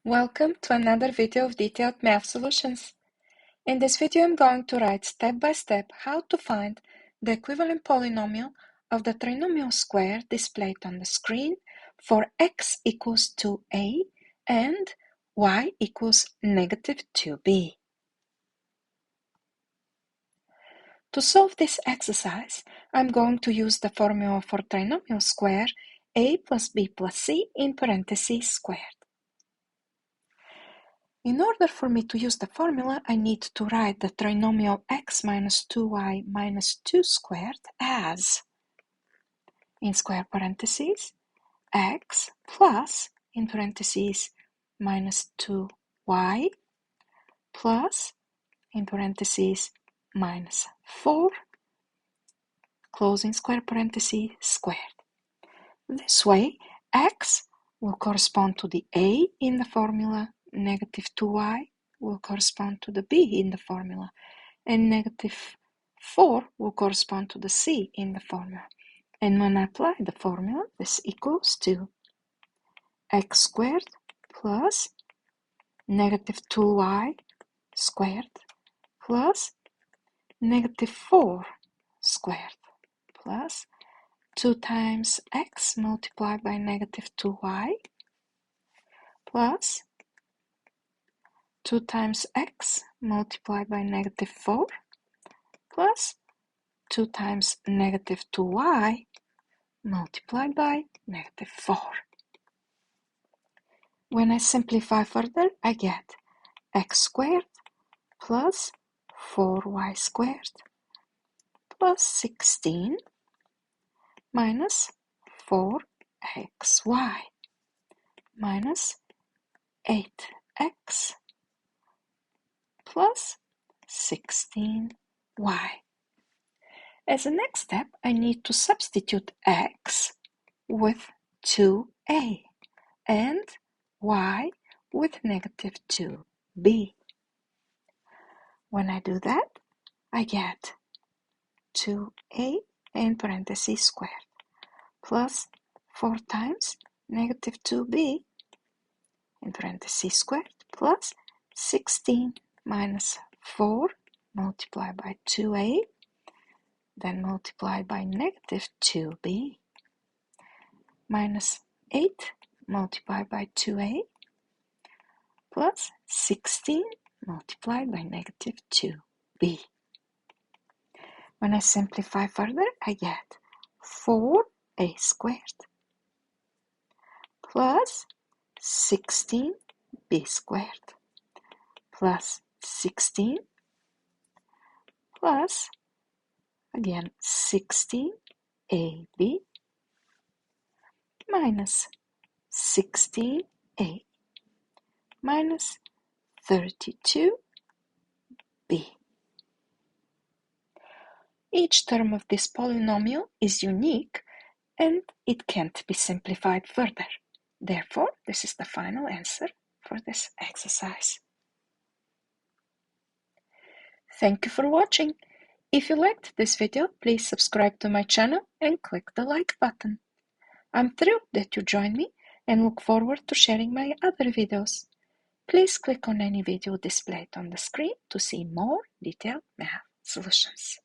Welcome to another video of detailed math solutions. In this video, I'm going to write step by step how to find the equivalent polynomial of the trinomial square displayed on the screen for x equals 2a and y equals negative 2b. To solve this exercise, I'm going to use the formula for trinomial square a plus b plus c in parentheses squared. In order for me to use the formula, I need to write the trinomial x minus 2y minus 2 squared as, in square parentheses, x plus, in parentheses, minus 2y plus, in parentheses, minus 4, closing square parentheses, squared. This way, x will correspond to the a in the formula, negative 2y will correspond to the b in the formula, and negative 4 will correspond to the c in the formula. And when I apply the formula, this equals to x squared plus negative 2y squared plus negative 4 squared plus 2 times x multiplied by negative 2y plus 2 times x multiplied by negative 4 plus 2 times negative 2y multiplied by negative 4. When I simplify further, I get x squared plus 4y squared plus 16 minus 4xy minus 8x plus 16y. As a next step, I need to substitute x with 2a and y with negative 2b. When I do that, I get 2a in parentheses squared plus 4 times negative 2b in parentheses squared plus 16 minus 4 multiplied by 2a, then multiplied by negative 2b, minus 8 multiplied by 2a, plus 16 multiplied by negative 2b. When I simplify further, I get 4a squared plus 16b squared plus 16 plus, again, 16ab minus 16a minus 32b. Each term of this polynomial is unique and it can't be simplified further. Therefore, this is the final answer for this exercise. Thank you for watching. If you liked this video, please subscribe to my channel and click the like button. I'm thrilled that you joined me and look forward to sharing my other videos. Please click on any video displayed on the screen to see more detailed math solutions.